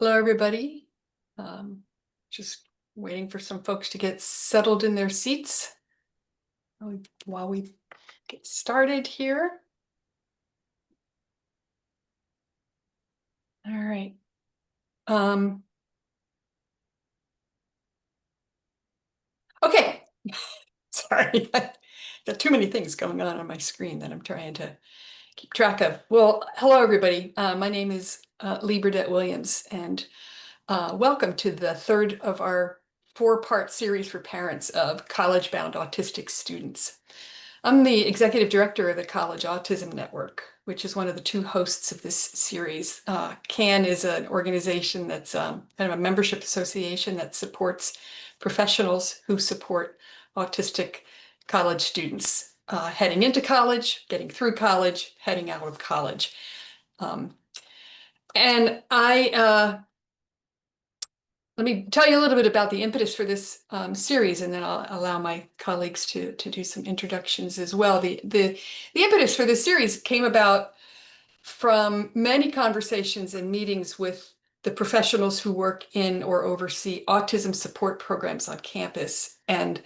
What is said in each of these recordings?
Hello, everybody. Um, just waiting for some folks to get settled in their seats while we get started here. All right. Okay. Sorry, I got too many things going on my screen that I'm trying to keep track of. Well, hello, everybody. My name is Lee Burdett Williams, and welcome to the third of our four-part series for parents of college-bound autistic students. I'm the executive director of the College Autism Network, which is one of the two hosts of this series. CAN is an organization that's kind of a membership association that supports professionals who support autistic college students heading into college, getting through college, heading out of college. And let me tell you a little bit about the impetus for this series, and then I'll allow my colleagues to do some introductions as well. The impetus for this series came about from many conversations and meetings with the professionals who work in or oversee autism support programs on campus and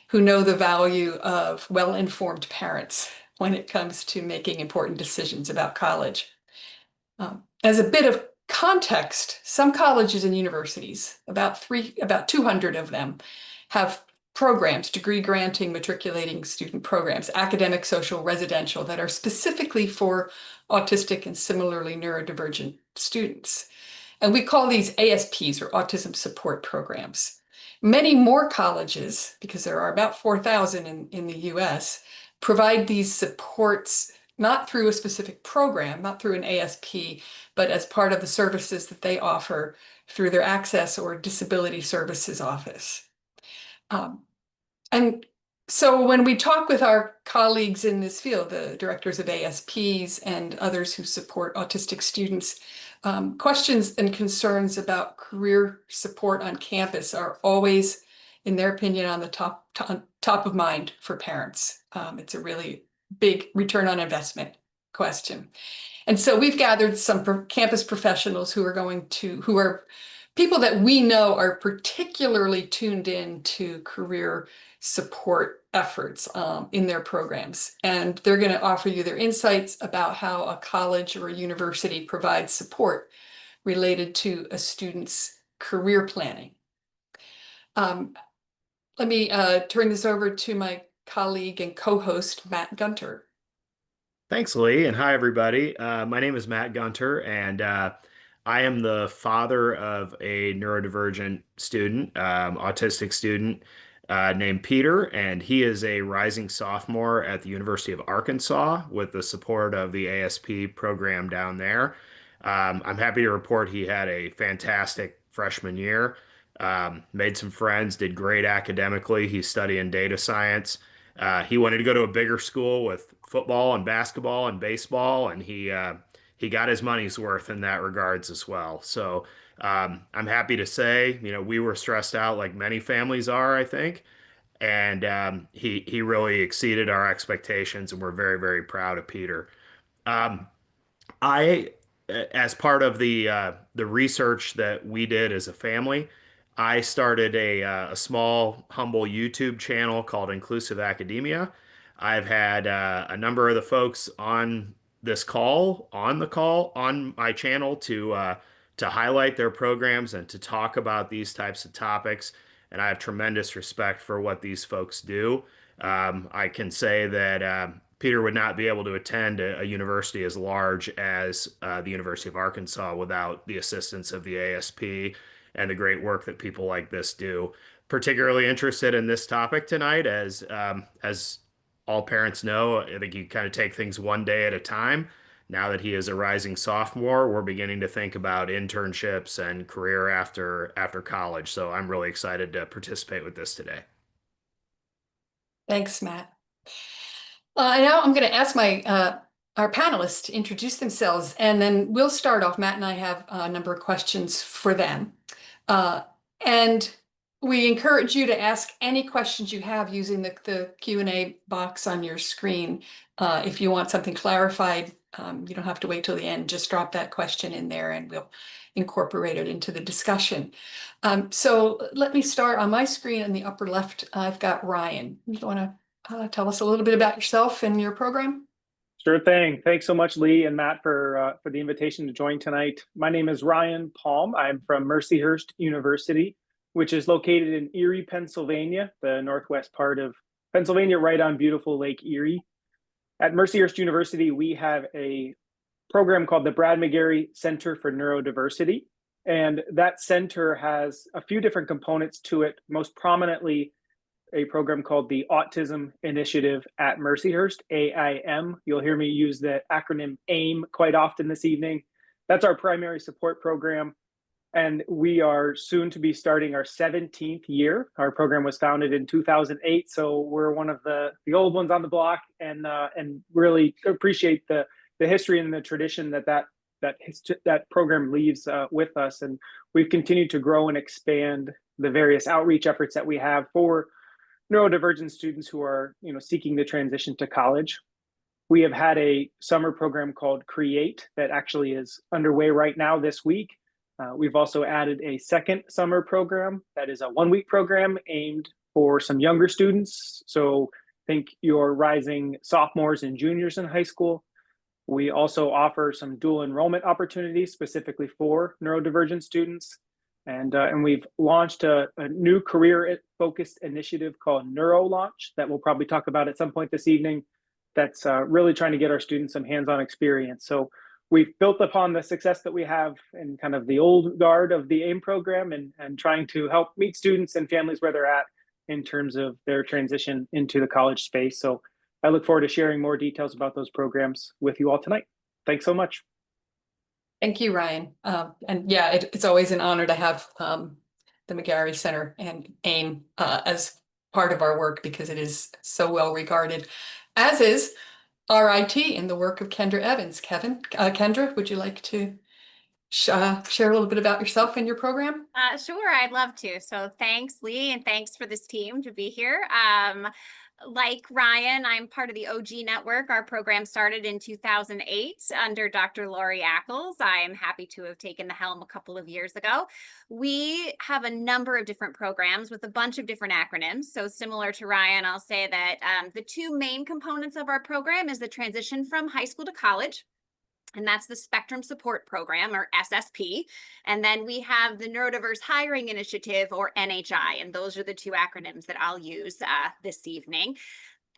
who know the value of well-informed parents when it comes to making important decisions about college. As a bit of context, some colleges and universities, about 200 of them, have programs, degree granting, matriculating student programs, academic, social, residential, that are specifically for autistic and similarly neurodivergent students. And we call these ASPs, or autism support programs. Many more colleges, because there are about 4,000 in the US, provide these supports not through a specific program, not through an ASP, but as part of the services that they offer through their Access or Disability Services Office. And so when we talk with our colleagues in this field, the directors of ASPs and others who support autistic students, questions and concerns about career support on campus are always, in their opinion, on the top of mind for parents. It's a really big return on investment question. And so we've gathered some campus professionals who are people that we know are particularly tuned in to career support efforts in their programs. And they're going to offer you their insights about how a college or a university provides support related to a student's career planning. Let me turn this over to my colleague and co-host, Matt Gunter. Thanks, Lee, and hi, everybody. My name is Matt Gunter, and I am the father of a neurodivergent student, autistic student named Peter, and he is a rising sophomore at the University of Arkansas with the support of the ASP program down there. I'm happy to report he had a fantastic freshman year, made some friends, did great academically. He's studying data science. He wanted to go to a bigger school with football and basketball and baseball, and he got his money's worth in that regards as well. So I'm happy to say, we were stressed out like many families are, I think, and he really exceeded our expectations, and we're very, very proud of Peter. Um, I, as part of the research that we did as a family, I started a small, humble YouTube channel called Inclusive Academia. I've had a number of the folks on the call on my channel to highlight their programs and to talk about these types of topics. And I have tremendous respect for what these folks do. I can say that Peter would not be able to attend a university as large as the University of Arkansas without the assistance of the ASP and the great work that people like this do. Particularly interested in this topic tonight, as all parents know, I think you kind of take things one day at a time. Now that he is a rising sophomore, we're beginning to think about internships and career after college. So I'm really excited to participate with this today. Thanks, Matt. Now I'm going to ask our panelists to introduce themselves, and then we'll start off. Matt and I have a number of questions for them. And we encourage you to ask any questions you have using the Q&A box on your screen. If you want something clarified, you don't have to wait till the end. Just drop that question in there and we'll incorporate it into the discussion. So let me start on my screen in the upper left. I've got Ryan. You want to tell us a little bit about yourself and your program? Sure thing. Thanks so much, Lee and Matt, for the invitation to join tonight. My name is Ryan Palm. I'm from Mercyhurst University, which is located in Erie, Pennsylvania, the northwest part of Pennsylvania, right on beautiful Lake Erie. At Mercyhurst University, we have a program called the Brad McGarry Center for Neurodiversity. And that center has a few different components to it, most prominently a program called the Autism Initiative at Mercyhurst, AIM. You'll hear me use the acronym AIM quite often this evening. That's our primary support program. And we are soon to be starting our 17th year. Our program was founded in 2008, so we're one of the old ones on the block, and really appreciate the history and the tradition that program leaves with us. And we've continued to grow and expand the various outreach efforts that we have for neurodivergent students who are seeking the transition to college. We have had a summer program called Create that actually is underway right now this week. We've also added a second summer program that is a 1-week program aimed for some younger students. So think your rising sophomores and juniors in high school. We also offer some dual enrollment opportunities specifically for neurodivergent students. And we've launched a new career-focused initiative called Neuro Launch that we'll probably talk about at some point this evening. That's really trying to get our students some hands-on experience. So we've built upon the success that we have in kind of the old guard of the AIM program and trying to help meet students and families where they're at in terms of their transition into the college space. So I look forward to sharing more details about those programs with you all tonight. Thanks so much. Thank you, Ryan. And yeah, it's always an honor to have the McGarry Center and AIM as part of our work because it is so well regarded, as is RIT in the work of Kendra Evans. Kendra, would you like to share a little bit about yourself and your program? Sure, I'd love to. So thanks, Lee, and thanks for this team to be here. Like Ryan, I'm part of the OG network. Our program started in 2008 under Dr. Lori Ackles. I am happy to have taken the helm a couple of years ago. We have a number of different programs with a bunch of different acronyms. So similar to Ryan, I'll say that the two main components of our program is the transition from high school to college. And that's the Spectrum Support Program, or SSP. And then we have the Neurodiverse Hiring Initiative, or NHI. And those are the two acronyms that I'll use this evening.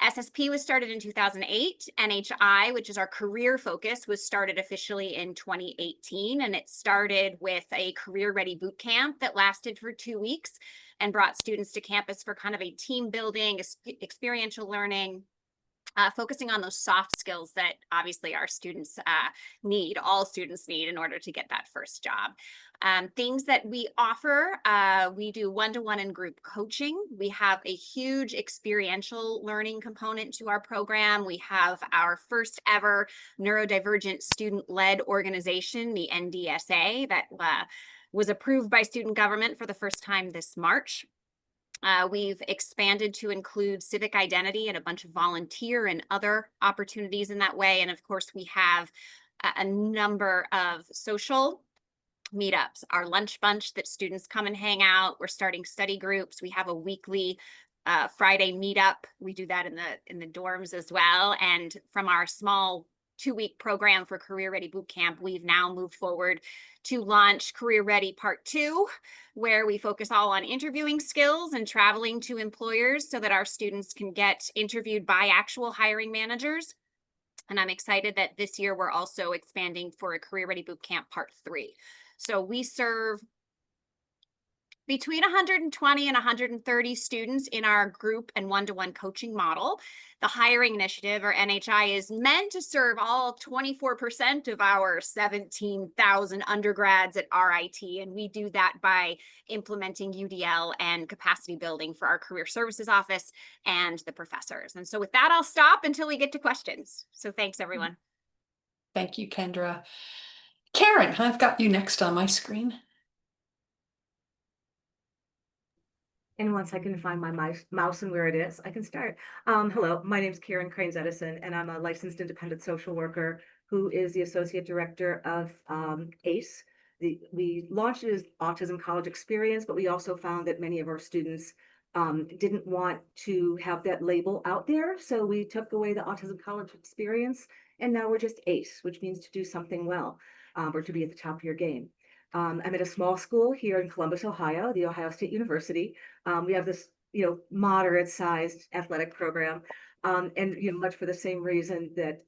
SSP was started in 2008. NHI, which is our career focus, was started officially in 2018. And it started with a career ready boot camp that lasted for 2 weeks and brought students to campus for kind of a team building, experiential learning, focusing on those soft skills that obviously our students need, all students need in order to get that first job. Things that we offer, we do one-to-one and group coaching. We have a huge experiential learning component to our program. We have our first ever neurodivergent student-led organization, the NDSA, that was approved by student government for the first time this March. We've expanded to include civic identity and a bunch of volunteer and other opportunities in that way. And of course, we have a number of social meetups, our lunch bunch that students come and hang out. We're starting study groups. We have a weekly Friday meetup. We do that in the dorms as well. And from our small 2-week program for Career Ready Bootcamp, we've now moved forward to launch Career Ready Part 2, where we focus all on interviewing skills and traveling to employers so that our students can get interviewed by actual hiring managers. And I'm excited that this year we're also expanding for a Career Ready Bootcamp Part 3. So we serve between 120 and 130 students in our group and one-to-one coaching model. The hiring initiative, or NHI, is meant to serve all 24% of our 17,000 undergrads at RIT. And we do that by implementing UDL and capacity building for our career services office and the professors. And so with that, I'll stop until we get to questions. So thanks, everyone. Thank you, Kendra. Karen, I've got you next on my screen. And once I can find my mouse and where it is, I can start. Hello, my name is Karen Cranes Edison, and I'm a licensed independent social worker who is the associate director of ACE. We launched it as Autism College Experience, but we also found that many of our students didn't want to have that label out there. So we took away the Autism College Experience, and now we're just ACE, which means to do something well, or to be at the top of your game. I'm at a small school here in Columbus, Ohio, the Ohio State University. We have this, moderate sized athletic program. And much for the same reason that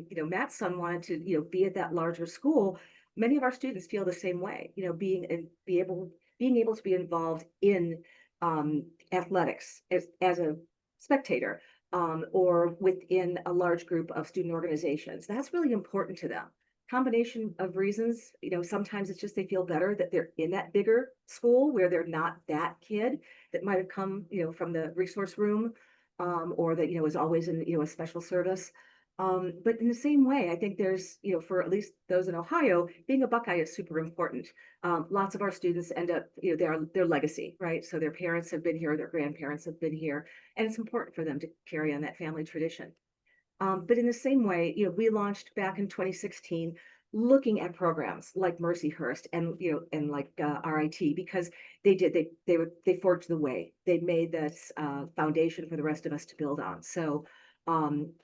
Matt's son wanted to be at that larger school. Many of our students feel the same way. Being able to be involved in athletics as a spectator, or within a large group of student organizations. That's really important to them. Combination of reasons. Sometimes it's just they feel better that they're in that bigger school where they're not that kid that might have come, from the resource room, or that, is always in, a special service. But in the same way, I think there's, for at least those in Ohio, being a Buckeye is super important. Lots of our students end up, their legacy, right? So their parents have been here, their grandparents have been here, and it's important for them to carry on that family tradition. But in the same way, we launched back in 2016, looking at programs like Mercyhurst and like RIT, because they forged the way. They made this foundation for the rest of us to build on. So,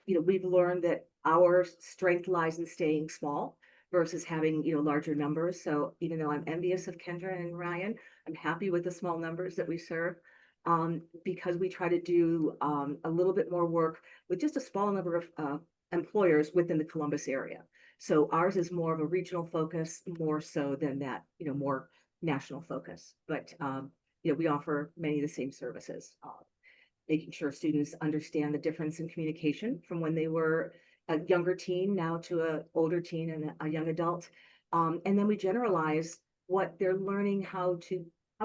we've learned that our strength lies in staying small versus having larger numbers. So even though I'm envious of Kendra and Ryan, I'm happy with the small numbers that we serve, because we try to do a little bit more work with just a small number of employers within the Columbus area. So ours is more of a regional focus, more so than that, more national focus. But we offer many of the same services, making sure students understand the difference in communication from when they were a younger teen now to an older teen and a young adult. And then we generalize what they're learning, how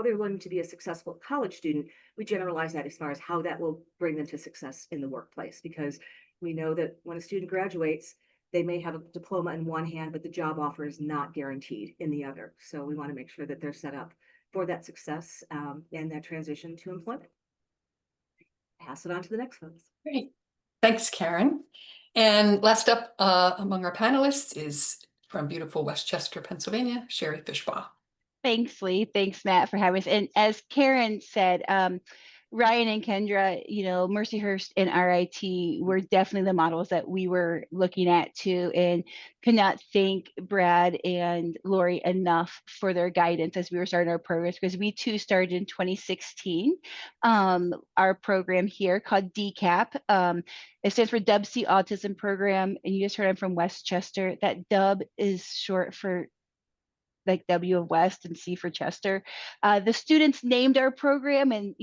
they're learning to be a successful college student. We generalize that as far as how that will bring them to success in the workplace, because we know that when a student graduates, they may have a diploma in one hand, but the job offer is not guaranteed in the other. So we want to make sure that they're set up for that success, and that transition to employment. Pass it on to the next folks. Great. Thanks, Karen. And last up among our panelists is from beautiful Westchester, Pennsylvania, Sherry Fishbaugh. Thanks, Lee. Thanks, Matt, for having us. And as Karen said, Ryan and Kendra, Mercyhurst and RIT were definitely the models that we were looking at too, and could not thank Brad and Lori enough for their guidance as we were starting our programs, because we too started in 2016, our program here called DCAP. It stands for Dub C Autism Program, and you just heard I'm from Westchester. That Dub is short for like W of West and C for Chester. The students named our program, and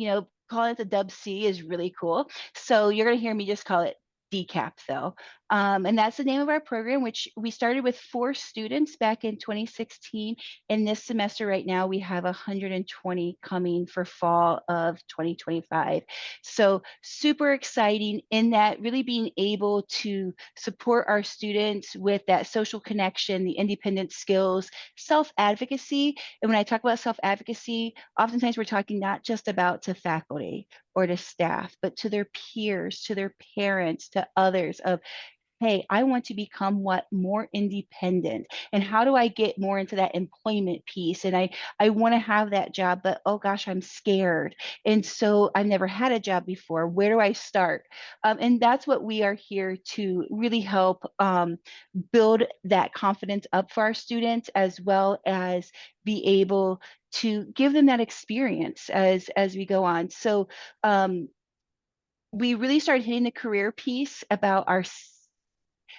calling it the Dub C is really cool. So you're going to hear me just call it DCAP though. And that's the name of our program, which we started with 4 students back in 2016. And this semester right now, we have 120 coming for fall of 2025. So super exciting in that, really being able to support our students with that social connection, the independent skills, self-advocacy. And when I talk about self-advocacy, oftentimes we're talking not just about to faculty or to staff, but to their peers, to their parents, to others of, hey, I want to become more independent. And how do I get more into that employment piece? And I want to have that job, but oh gosh, I'm scared. And so I've never had a job before. Where do I start? And that's what we are here to really help build that confidence up for our students, as well as be able to give them that experience as we go on. So we really started hitting the career piece about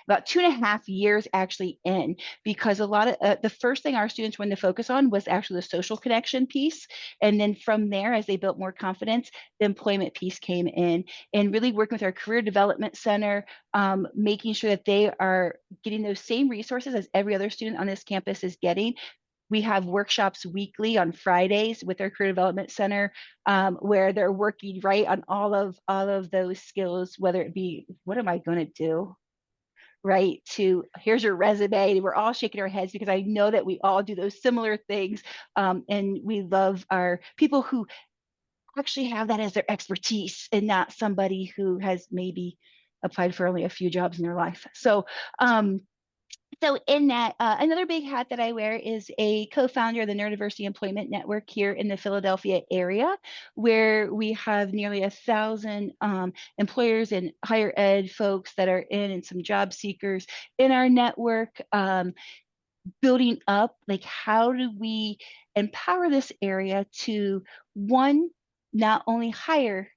2.5 years actually in, because a lot of the first thing our students wanted to focus on was actually the social connection piece. And then from there, as they built more confidence, the employment piece came in, and really working with our career development center, making sure that they are getting those same resources as every other student on this campus is getting. We have workshops weekly on Fridays with our career development center, where they're working right on all of those skills, whether it be, what am I going to do? Right, to here's your resume. We're all shaking our heads because I know that we all do those similar things. And we love our people who actually have that as their expertise and not somebody who has maybe applied for only a few jobs in their life. So in that, another big hat that I wear is a co-founder of the Neurodiversity Employment Network here in the Philadelphia area, where we have nearly 1,000 employers and higher ed folks that are in and some job seekers in our network, building up, like, how do we empower this area to, one, not only hire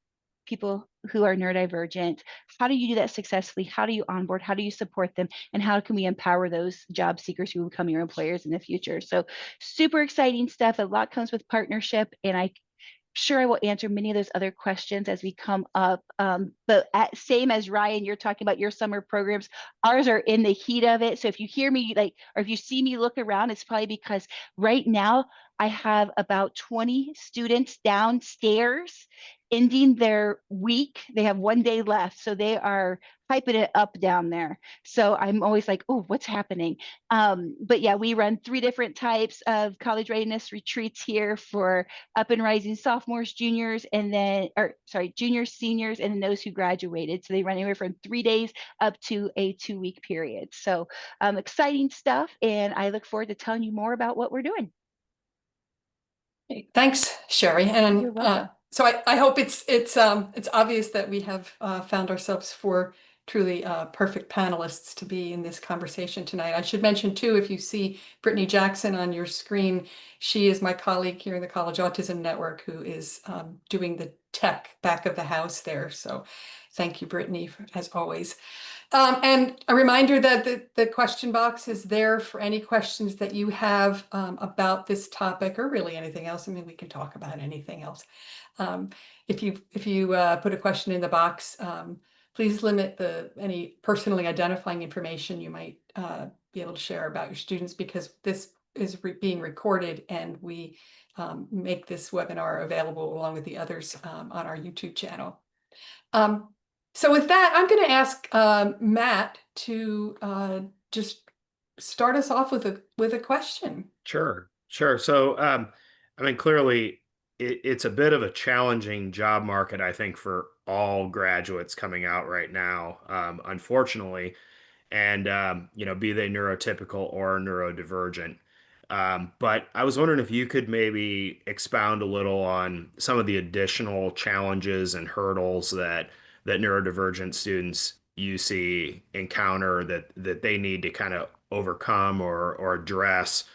people who are neurodivergent, how do you do that successfully? How do you onboard? How do you support them? And how can we empower those job seekers who become your employers in the future? So super exciting stuff. A lot comes with partnership, and sure I will answer many of those other questions as we come up. But same as Ryan, you're talking about your summer programs. Ours are in the heat of it. So if you hear me or if you see me look around, it's probably because right now I have about 20 students downstairs ending their week. They have one day left. So they are hyping it up down there. So I'm always like, oh, what's happening? But yeah, we run 3 different types of college readiness retreats here for up and rising sophomores, juniors, and then, juniors, seniors, and then those who graduated. So they run anywhere from 3 days up to a 2-week period. So exciting stuff. And I look forward to telling you more about what we're doing. Thanks, Sherry. You're And welcome. so I hope it's obvious that we have found ourselves 4 truly perfect panelists to be in this conversation tonight. I should mention too, if you see Brittany Jackson on your screen, she is my colleague here in the College Autism Network who is doing the tech back of the house there. So thank you, Brittany, as always. And a reminder that the question box is there for any questions that you have about this topic or really anything else. I mean, we can talk about anything else. If you put a question in the box, please limit any personally identifying information you might be able to share about your students, because this is being recorded and we make this webinar available along with the others on our YouTube channel. So with that, I'm going to ask Matt to just start us off with a question. Sure. So, I mean, clearly it's a bit of a challenging job market, I think, for all graduates coming out right now, unfortunately, and, be they neurotypical or neurodivergent. But I was wondering if you could maybe expound a little on some of the additional challenges and hurdles that neurodivergent students you see encounter that they need to kind of overcome or address,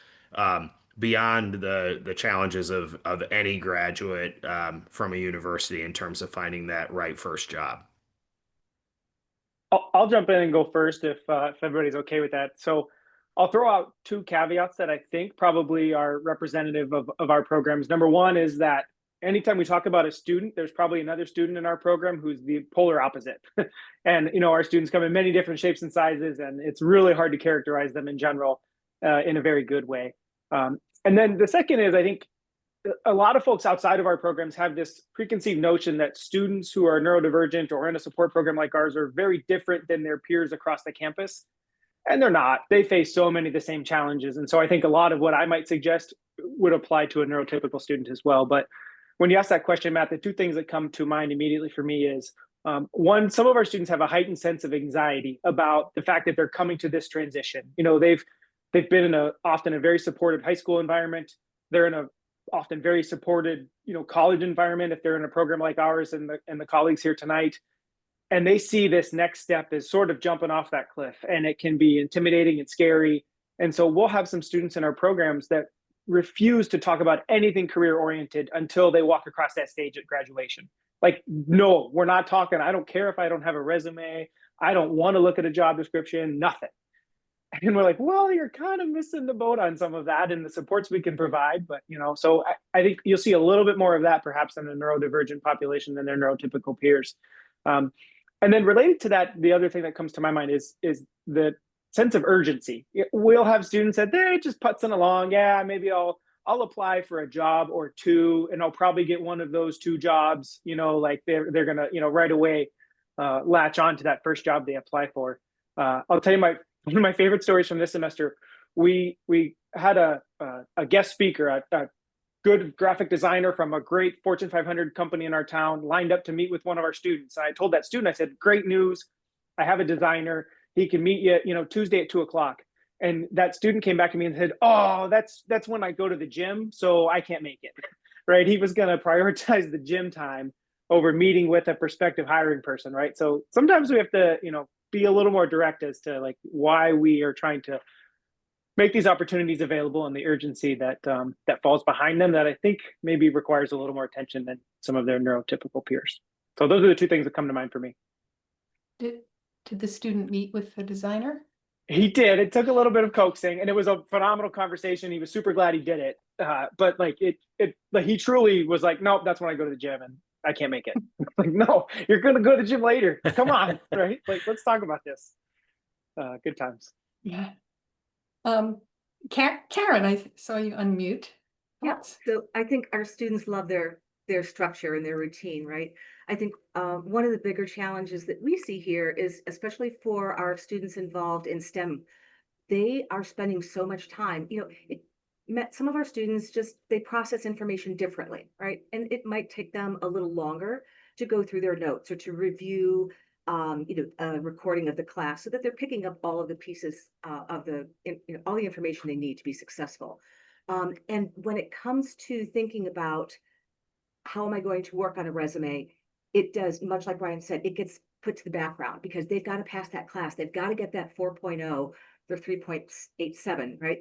beyond the challenges of any graduate from a university in terms of finding that right first job. I'll jump in and go first if everybody's okay with that. So I'll throw out 2 caveats that I think probably are representative of our programs. Number one is that anytime we talk about a student, there's probably another student in our program who's the polar opposite. And, our students come in many different shapes and sizes, and it's really hard to characterize them in general in a very good way. And then the second is, I think a lot of folks outside of our programs have this preconceived notion that students who are neurodivergent or in a support program like ours are very different than their peers across the campus. And they're not. They face so many of the same challenges. And so I think a lot of what I might suggest would apply to a neurotypical student as well. But when you ask that question, Matt, the 2 things that come to mind immediately for me is, one, some of our students have a heightened sense of anxiety about the fact that they're coming to this transition. They've been in often a very supportive high school environment. They're in a often very supported, college environment if they're in a program like ours and the colleagues here tonight. And they see this next step as sort of jumping off that cliff, and it can be intimidating and scary. And so we'll have some students in our programs that refuse to talk about anything career oriented until they walk across that stage at graduation. Like, no, we're not talking. I don't care if I don't have a resume. I don't want to look at a job description, nothing. And we're like, well, you're kind of missing the boat on some of that and the supports we can provide. But, so I think you'll see a little bit more of that perhaps in the neurodivergent population than their neurotypical peers. And then related to that, the other thing that comes to my mind is the sense of urgency. We'll have students that they're just putzing along. Yeah, maybe I'll apply for a job or 2, and I'll probably get one of those 2 jobs, like they're going to, right away latch on to that first job they apply for. I'll tell you one of my favorite stories from this semester. We had a guest speaker, good graphic designer from a great Fortune 500 company in our town lined up to meet with one of our students. I told that student, I said, great news. I have a designer. He can meet you, Tuesday at 2:00. And that student came back to me and said, oh, that's when I go to the gym, so I can't make it. Right? He was going to prioritize the gym time over meeting with a prospective hiring person, right? So sometimes we have to, be a little more direct as to like why we are trying to make these opportunities available and the urgency that that falls behind them, that I think maybe requires a little more attention than some of their neurotypical peers. So those are the two things that come to mind for me. Did the student meet with the designer? He did. It took a little bit of coaxing, and it was a phenomenal conversation. He was super glad he did it. But like like he truly was like, nope, that's when I go to the gym, and I can't make it. Like, no, you're gonna go to the gym later. Come on, right? Like, let's talk about this. Good times. Yeah. Karen, I saw you unmute. Yeah, Thoughts? so I think our students love their structure and their routine, right? I think one of the bigger challenges that we see here is, especially for our students involved in STEM, they are spending so much time. Some of our students they process information differently, right? And it might take them a little longer to go through their notes or to review, a recording of the class, so that they're picking up all of the pieces all the information they need to be successful. And when it comes to thinking about how am I going to work on a resume, it does, much like Ryan said, it gets put to the background because they've got to pass that class. They've got to get that 4.0 or 3.87, right?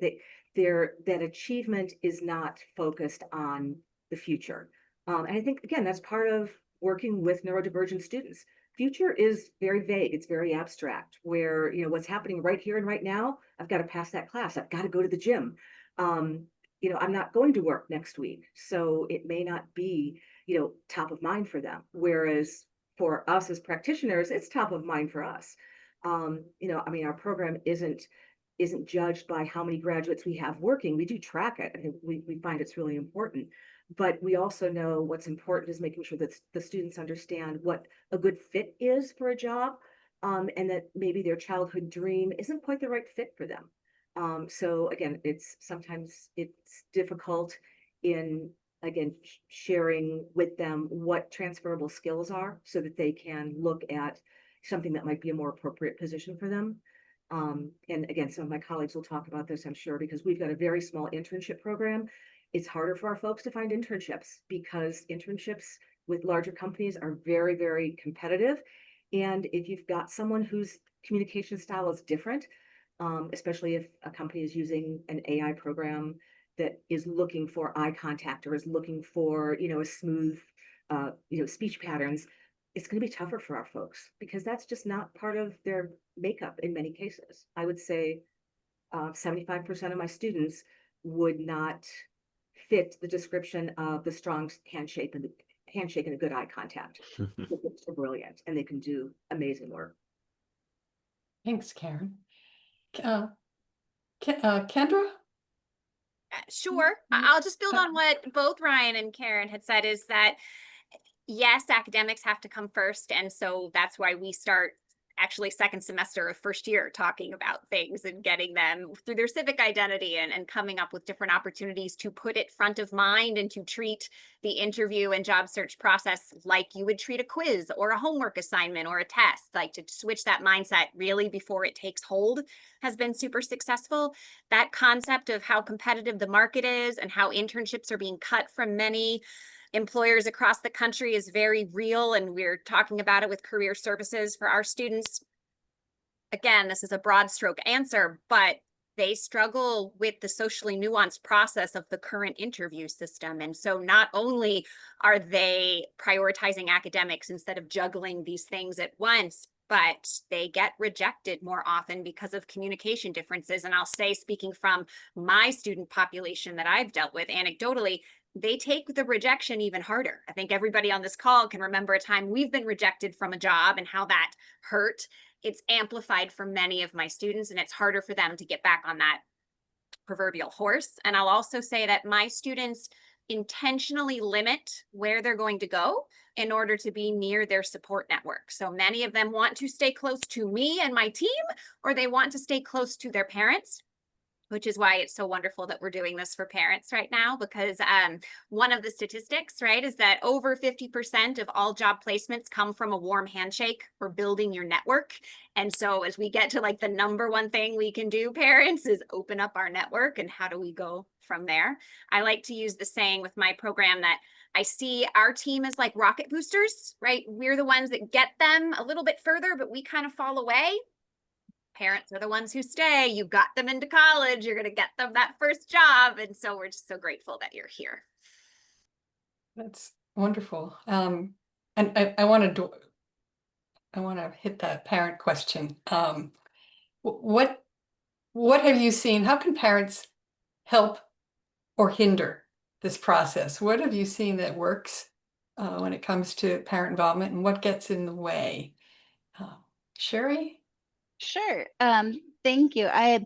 That achievement is not focused on the future. And I think, again, that's part of working with neurodivergent students. Future is very vague. It's very abstract, where, what's happening right here and right now, I've got to pass that class. I've got to go to the gym. I'm not going to work next week, so it may not be, top of mind for them. Whereas for us as practitioners, it's top of mind for us. Our program isn't judged by how many graduates we have working. We do track it. I think we find it's really important. But we also know what's important is making sure that the students understand what a good fit is for a job, and that maybe their childhood dream isn't quite the right fit for them. So again, sometimes it's difficult in, again, sharing with them what transferable skills are so that they can look at something that might be a more appropriate position for them. And again, some of my colleagues will talk about this, I'm sure, because we've got a very small internship program. It's harder for our folks to find internships because internships with larger companies are very, very competitive. And if you've got someone whose communication style is different, especially if a company is using an AI program that is looking for eye contact or is looking for, a smooth, speech patterns, it's going to be tougher for our folks because that's just not part of their makeup in many cases. I would say 75% of my students would not fit the description of the strong handshake and a good eye contact. They're brilliant and they can do amazing work. Thanks, Karen. Kendra? Sure. I'll just build on what both Ryan and Karen had said, is that yes, academics have to come first. And so that's why we start actually second semester of first year talking about things and getting them through their civic identity and coming up with different opportunities to put it front of mind and to treat the interview and job search process like you would treat a quiz or a homework assignment or a test. Like, to switch that mindset really before it takes hold has been super successful. That concept of how competitive the market is and how internships are being cut from many employers across the country is very real, and we're talking about it with career services for our students. Again, this is a broad stroke answer, but they struggle with the socially nuanced process of the current interview system. And so not only are they prioritizing academics instead of juggling these things at once, but they get rejected more often because of communication differences. And I'll say, speaking from my student population that I've dealt with anecdotally, they take the rejection even harder. I think everybody on this call can remember a time we've been rejected from a job and how that hurt. It's amplified for many of my students, and it's harder for them to get back on that proverbial horse. And I'll also say that my students intentionally limit where they're going to go in order to be near their support network. So many of them want to stay close to me and my team, or they want to stay close to their parents, which is why it's so wonderful that we're doing this for parents right now, because one of the statistics, right, is that over 50% of all job placements come from a warm handshake or building your network. And so as we get to like the number one thing we can do, parents, is open up our network, and how do we go from there? I like to use the saying with my program that I see our team as like rocket boosters, right? We're the ones that get them a little bit further, but we kind of fall away. Parents are the ones who stay. You got them into college. You're going to get them that first job. And so we're just so grateful that you're here. That's wonderful. And I want to hit that parent question. What have you seen? How can parents help or hinder this process? What have you seen that works when it comes to parent involvement, and what gets in the way? Sherry? Sure. Thank you. I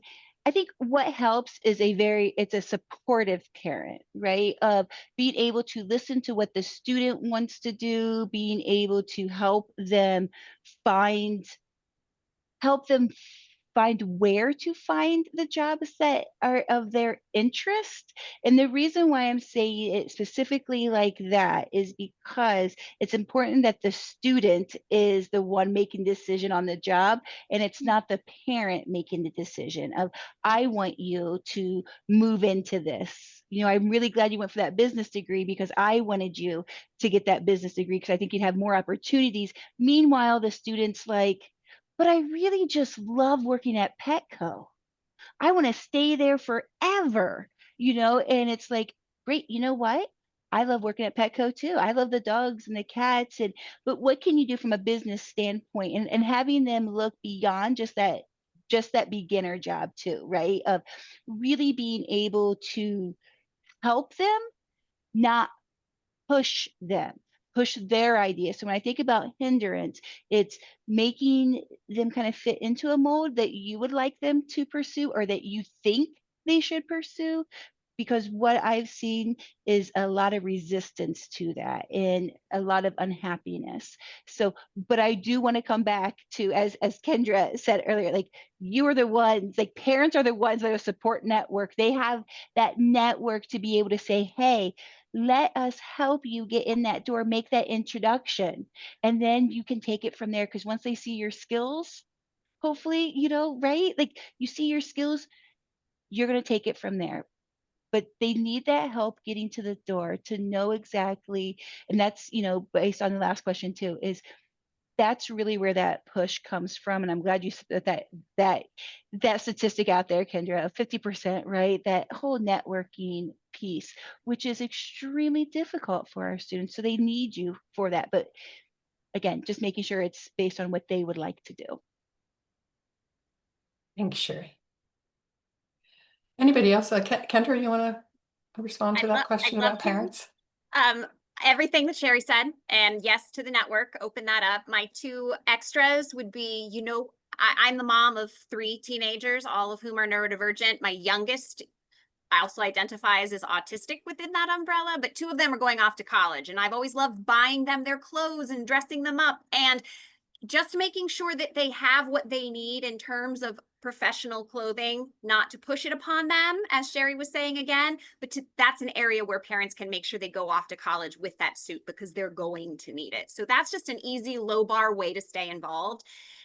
think what helps is it's a supportive parent, right? Of being able to listen to what the student wants to do, being able to help them find where to find the jobs that are of their interest. And the reason why I'm saying it specifically like that is because it's important that the student is the one making the decision on the job, and it's not the parent making the decision of, I want you to move into this. You know, I'm really glad you went for that business degree because I wanted you to get that business degree because I think you'd have more opportunities. Meanwhile, the student's like, but I really just love working at Petco. I want to stay there forever, and it's like, great, you know what? I love working at Petco too. I love the dogs and the cats, but what can you do from a business standpoint, and having them look beyond just that beginner job too, right? Of really being able to help them, not push their ideas. So when I think about hindrance, it's making them kind of fit into a mold that you would like them to pursue or that you think they should pursue. Because what I've seen is a lot of resistance to that and a lot of unhappiness. So, but I do want to come back to, as Kendra said earlier, like, you are the ones, like, parents are the ones that are a support network. They have that network to be able to say, hey, let us help you get in that door, make that introduction. And then you can take it from there. Because once they see your skills, hopefully, right? Like, you see your skills, you're going to take it from there. But they need that help getting to the door to know exactly. And that's, based on the last question too, is that's really where that push comes from. And I'm glad you said that statistic out there, Kendra, of 50%, right? That whole networking piece, which is extremely difficult for our students. So they need you for that. But again, just making sure it's based on what they would like to do. Thanks, Sherry. Anybody else? Kendra, you want to respond to that question about parents? Everything that Sherry said, and yes to the network, open that up. My two extras would be, I'm the mom of 3 teenagers, all of whom are neurodivergent. My youngest I also identifies as autistic within that umbrella, but 2 of them are going off to college, and I've always loved buying them their clothes and dressing them up and just making sure that they have what they need in terms of professional clothing, not to push it upon them, as Sherry was saying again, but that's an area where parents can make sure they go off to college with that suit because they're going to need it. So that's just an easy, low bar way to stay involved.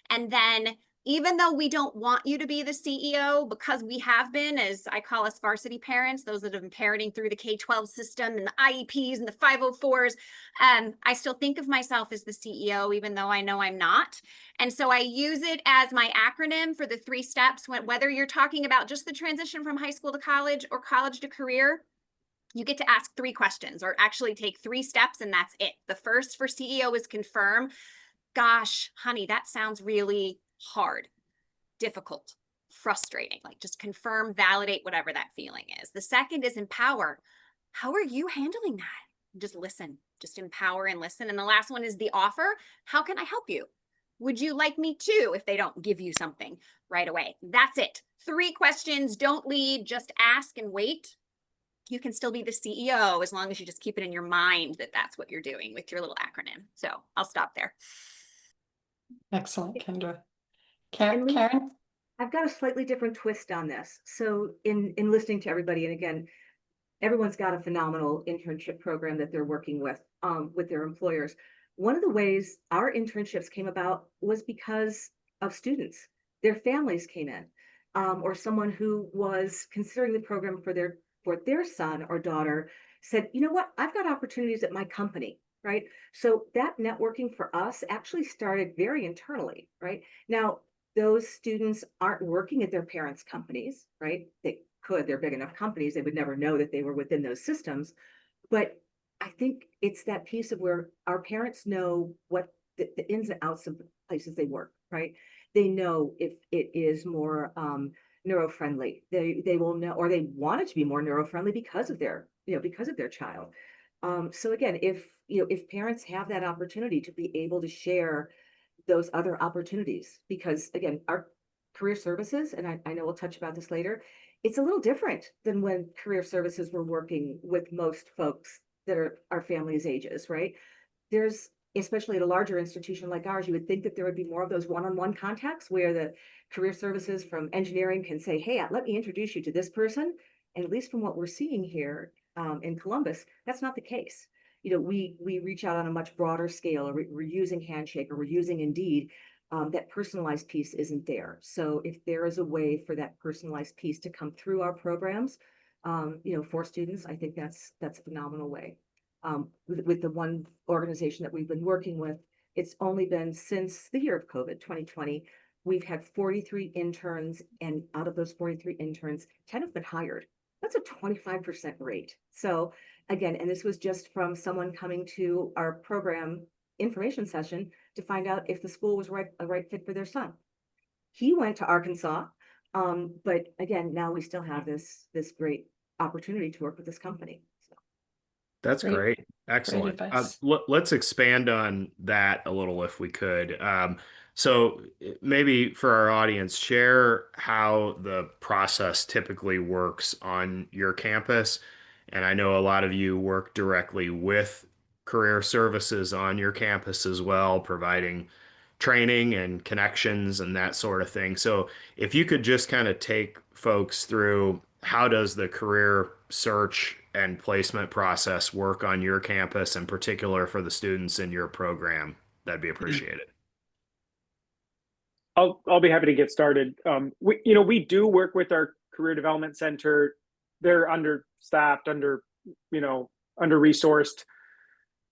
And then, even though we don't want you to be the CEO, because we have been, as I call us varsity parents, those that have been parenting through the K-12 system and the IEPs and the 504s, I still think of myself as the CEO, even though I know I'm not. And so I use it as my acronym for the 3 steps, whether you're talking about just the transition from high school to college or college to career. You get to ask 3 questions, or actually take 3 steps, and that's it. The first for CEO is confirm. Gosh, honey, that sounds really hard, difficult, frustrating. Like, just confirm, validate whatever that feeling is. The second is empower. How are you handling that? Just listen, just empower and listen. And the last one is the offer. How can I help you? Would you like me to, if they don't give you something right away? That's it. 3 questions, don't lead, just ask and wait. You can still be the CEO as long as you just keep it in your mind that that's what you're doing with your little acronym. So I'll stop there. Excellent, Kendra. And Lee, Karen? I've got a slightly different twist on this. So in listening to everybody, and again, everyone's got a phenomenal internship program that they're working with their employers. One of the ways our internships came about was because of students. Their families came in, or someone who was considering the program for their son or daughter said, you know what, I've got opportunities at my company, right? So that networking for us actually started very internally, right? Now, those students aren't working at their parents' companies, right? They could, they're big enough companies, they would never know that they were within those systems. But I think it's that piece of where our parents know what the ins and outs of the places they work, right? They know if it is more neuro-friendly. They will know, or they want it to be more neuro-friendly because of their, because of their child. So again, if parents have that opportunity to be able to share those other opportunities, because again, our career services, and I know we'll touch about this later, it's a little different than when career services were working with most folks that are our family's ages, right? There's, especially at a larger institution like ours, you would think that there would be more of those one-on-one contacts where the career services from engineering can say, hey, let me introduce you to this person. And at least from what we're seeing here in Columbus, that's not the case. We reach out on a much broader scale, or we're using Handshake, or we're using Indeed. That personalized piece isn't there. So if there is a way for that personalized piece to come through our programs, for students, I think that's a phenomenal way. With the one organization that we've been working with, it's only been since the year of COVID, 2020, we've had 43 interns, and out of those 43 interns, 10 have been hired. That's a 25% rate. So again, and this was just from someone coming to our program information session to find out if the school was a right fit for their son. He went to Arkansas, but again, now we still have this great opportunity to work with this company. So. That's Great. great. Great Excellent. advice. Let's expand on that a little if we could. So maybe for our audience, share how the process typically works on your campus. And I know a lot of you work directly with career services on your campus as well, providing training and connections and that sort of thing. So if you could just kind of take folks through how does the career search and placement process work on your campus, in particular for the students in your program, that'd be appreciated. I'll be happy to get started. We do work with our career development center. They're understaffed, under resourced.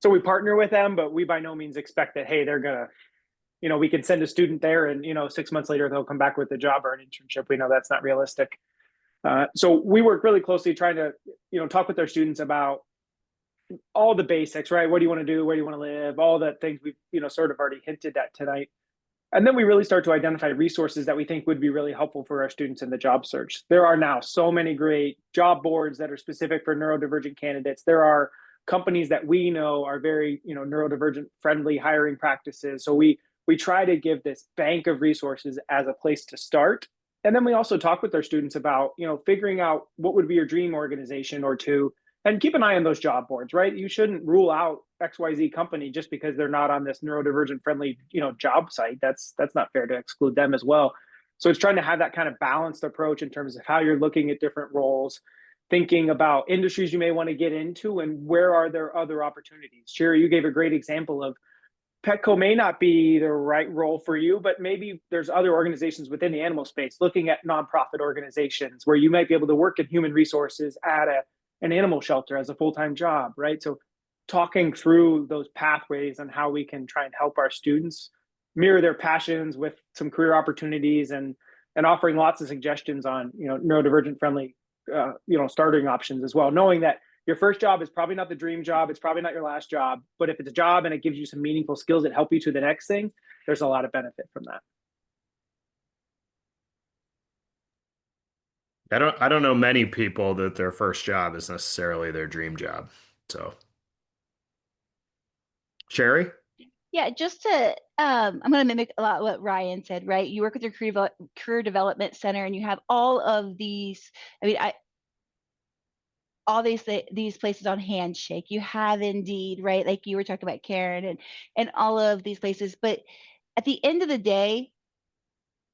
So we partner with them, but we by no means expect that, hey, they're gonna, we can send a student there and 6 months later they'll come back with a job or an internship. We know that's not realistic. So we work really closely trying to, talk with our students about all the basics, right? What do you want to do? Where do you want to live? All the things we've, sort of already hinted at tonight. And then we really start to identify resources that we think would be really helpful for our students in the job search. There are now so many great job boards that are specific for neurodivergent candidates. There are companies that we know are very, neurodivergent friendly hiring practices. So we try to give this bank of resources as a place to start. And then we also talk with our students about, figuring out what would be your dream organization or two, and keep an eye on those job boards, right? You shouldn't rule out XYZ company just because they're not on this neurodivergent friendly, job site. That's not fair to exclude them as well. So it's trying to have that kind of balanced approach in terms of how you're looking at different roles, thinking about industries you may want to get into and where are there other opportunities. Sherry, you gave a great example of Petco may not be the right role for you, but maybe there's other organizations within the animal space, looking at nonprofit organizations where you might be able to work in human resources at an animal shelter as a full-time job, right? So talking through those pathways and how we can try and help our students mirror their passions with some career opportunities, and offering lots of suggestions on, neurodivergent friendly, starting options as well, knowing that your first job is probably not the dream job. It's probably not your last job, but if it's a job and it gives you some meaningful skills that help you to the next thing, there's a lot of benefit from that. I don't know many people that their first job is necessarily their dream job. So, Sherry? Yeah, just to I'm going to mimic a lot what Ryan said, right? You work with your career development center, and you have all of these. I mean, all these places on Handshake. You have Indeed, right? Like you were talking about, Karen, and all of these places. But at the end of the day,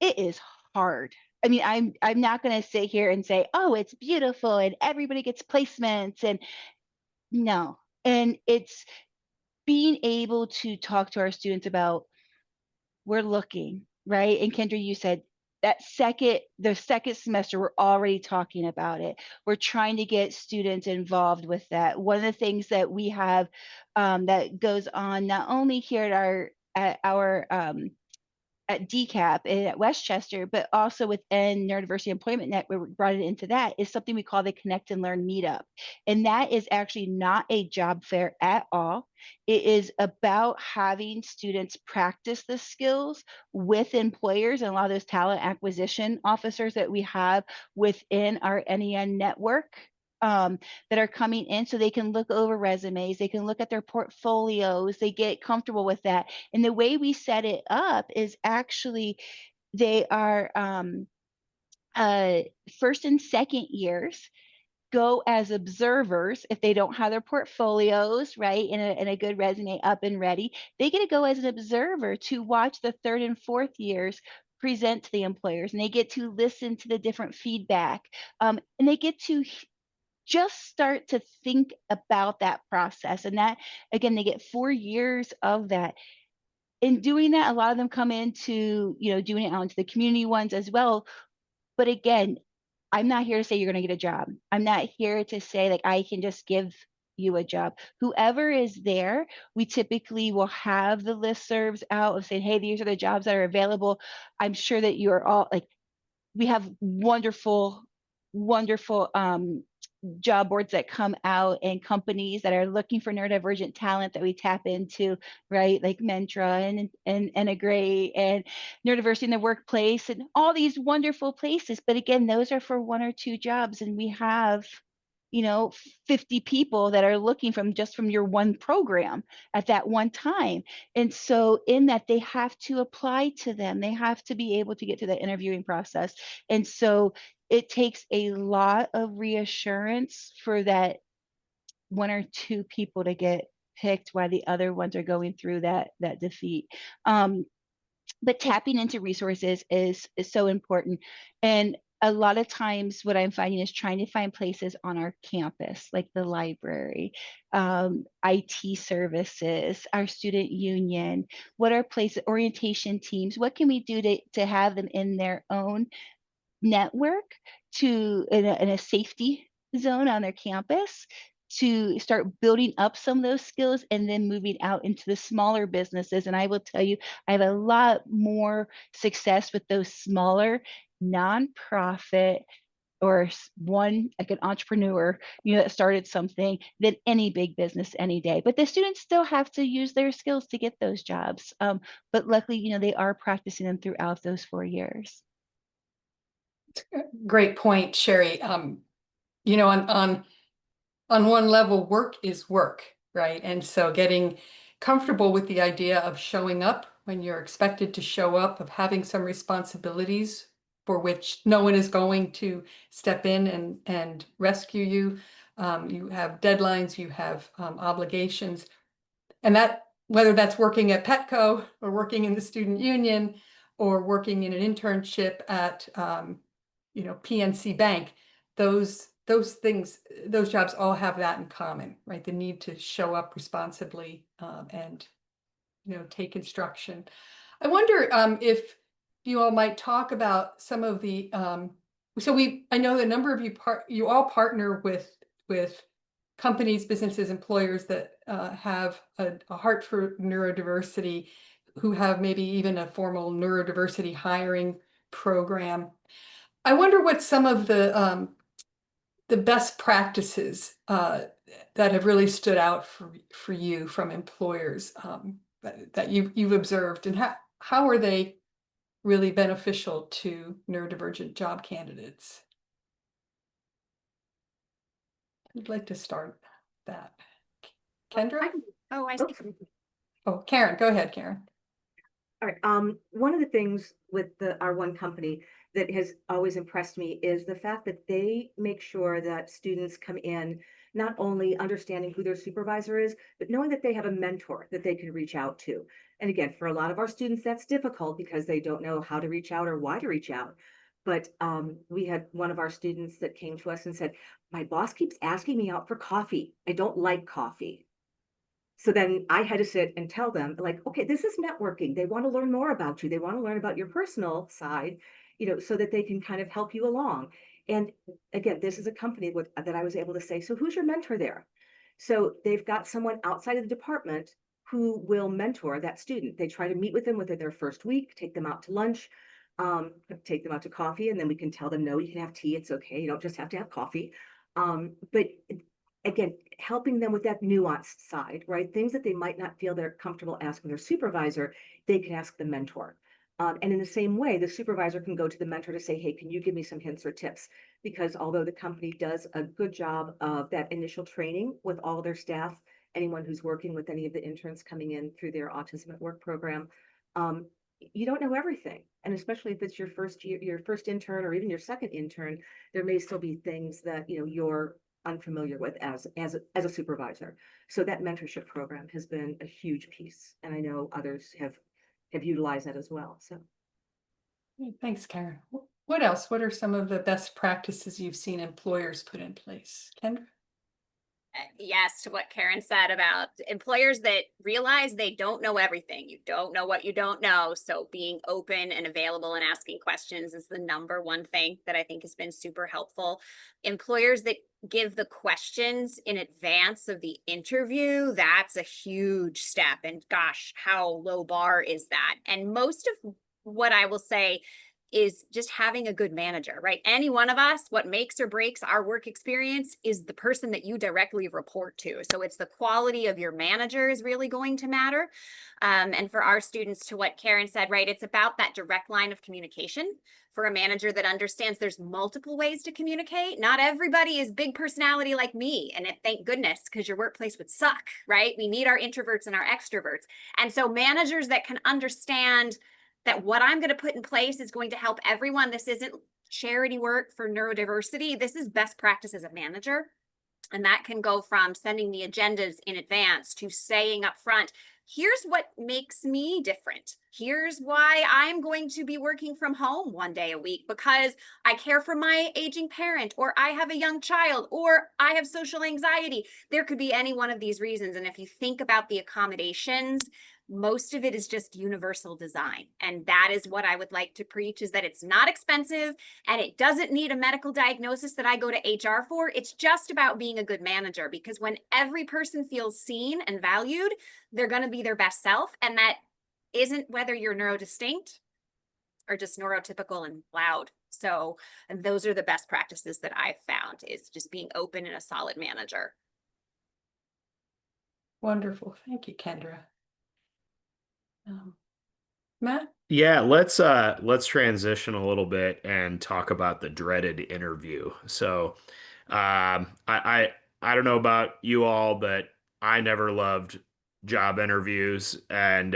it is hard I mean, I'm not going to sit here and say, oh, it's beautiful and everybody gets placements, and no. And it's being able to talk to our students about, we're looking, right? And Kendra, you said the second semester, we're already talking about it. We're trying to get students involved with that. One of the things that we have that goes on not only here at our at DCAP and at Westchester, but also within Neurodiversity Employment Net, where we brought it into that, is something we call the Connect and Learn Meetup. And that is actually not a job fair at all. It is about having students practice the skills with employers and a lot of those talent acquisition officers that we have within our NEN network, that are coming in, so they can look over resumes, they can look at their portfolios, they get comfortable with that. And the way we set it up is actually they are first and second years go as observers if they don't have their portfolios right and a good resume up and ready. They get to go as an observer to watch the third and fourth years present to the employers, and they get to listen to the different feedback, and they get to just start to think about that process. And that, again, they get 4 years of that. In doing that, a lot of them come into, doing it out into the community ones as well. But again, I'm not here to say you're going to get a job. I'm not here to say like I can just give you a job. Whoever is there, we typically will have the listservs out of saying, hey, these are the jobs that are available. I'm sure that you are all like, we have wonderful, wonderful job boards that come out, and companies that are looking for neurodivergent talent that we tap into, right? Like Mentra and Integrate and Neurodiversity in the Workplace and all these wonderful places. But again, those are for 1 or 2 jobs, and we have 50 people that are looking from your one program at that one time. And so in that, they have to apply to them. They have to be able to get through the interviewing process. And so it takes a lot of reassurance for that 1 or 2 people to get picked while the other ones are going through that defeat. But tapping into resources is so important. And a lot of times what I'm finding is trying to find places on our campus, like the library, IT services, our student union, what are places, orientation teams, what can we do to have them in their own network, in a safety zone on their campus, to start building up some of those skills and then moving out into the smaller businesses. And I will tell you, I have a lot more success with those smaller nonprofit or one like an entrepreneur, that started something, than any big business any day. But the students still have to use their skills to get those jobs. But luckily, they are practicing them throughout those 4 years. Great point, Sherry. On one level, work is work, right? And so getting comfortable with the idea of showing up when you're expected to show up, of having some responsibilities for which no one is going to step in and rescue you. You have deadlines, you have obligations, and that, whether that's working at Petco or working in the student union or working in an internship at PNC Bank, those things, those jobs all have that in common, right? The need to show up responsibly and take instruction. I wonder if you all might talk about some of the I know a number of you all partner with companies, businesses, employers that have a heart for neurodiversity, who have maybe even a formal neurodiversity hiring program. I wonder what some of the best practices that have really stood out for you from employers that you've observed, and how are they really beneficial to neurodivergent job candidates? I'd like to start that. Kendra? Oh, I see. Oh, Karen, go ahead, Karen. All right. One of the things with our one company that has always impressed me is the fact that they make sure that students come in not only understanding who their supervisor is, but knowing that they have a mentor that they can reach out to. And again, for a lot of our students, that's difficult because they don't know how to reach out or why to reach out. But we had one of our students that came to us and said, my boss keeps asking me out for coffee. I don't like coffee. So then I had to sit and tell them, like, okay, this is networking. They want to learn more about you. They want to learn about your personal side, so that they can kind of help you along. And again, this is a company that I was able to say, so who's your mentor there? So they've got someone outside of the department who will mentor that student. They try to meet with them within their first week, take them out to lunch, take them out to coffee, and then we can tell them, no, you can have tea. It's okay. You don't just have to have coffee. But again, helping them with that nuanced side, right? Things that they might not feel they're comfortable asking their supervisor, they can ask the mentor. And in the same way, the supervisor can go to the mentor to say, hey, can you give me some hints or tips? Because although the company does a good job of that initial training with all their staff, anyone who's working with any of the interns coming in through their Autism at Work program, um, you don't know everything. And especially if it's your first year, your first intern, or even your second intern, there may still be things that, you're unfamiliar with as a supervisor. So that mentorship program has been a huge piece, and I know others have utilized that as well. So Thanks, Karen. What else? What are some of the best practices you've seen employers put in place? Kendra? Yes, to what Karen said about employers that realize they don't know everything. You don't know what you don't know. So being open and available and asking questions is the number one thing that I think has been super helpful. Employers that give the questions in advance of the interview, that's a huge step. And gosh, how low bar is that? And most of what I will say is just having a good manager, right? Any one of us, what makes or breaks our work experience is the person that you directly report to. So it's the quality of your manager is really going to matter. And for our students, to what Karen said, right, it's about that direct line of communication for a manager that understands there's multiple ways to communicate. Not everybody is big personality like me. And thank goodness, because your workplace would suck, right? We need our introverts and our extroverts. And so managers that can understand that what I'm going to put in place is going to help everyone. This isn't charity work for neurodiversity. This is best practice as a manager. And that can go from sending the agendas in advance to saying up front, here's what makes me different. Here's why I'm going to be working from home one day a week, because I care for my aging parent, or I have a young child, or I have social anxiety. There could be any one of these reasons. And if you think about the accommodations, most of it is just universal design. And that is what I would like to preach, is that it's not expensive and it doesn't need a medical diagnosis that I go to HR for. It's just about being a good manager, because when every person feels seen and valued, they're going to be their best self. And that isn't whether you're neurodistinct or just neurotypical and loud. So, and those are the best practices that I've found, is just being open and a solid manager. Wonderful. Thank you, Kendra. Matt? Yeah, let's transition a little bit and talk about the dreaded interview. So, I don't know about you all, but I never loved job interviews, and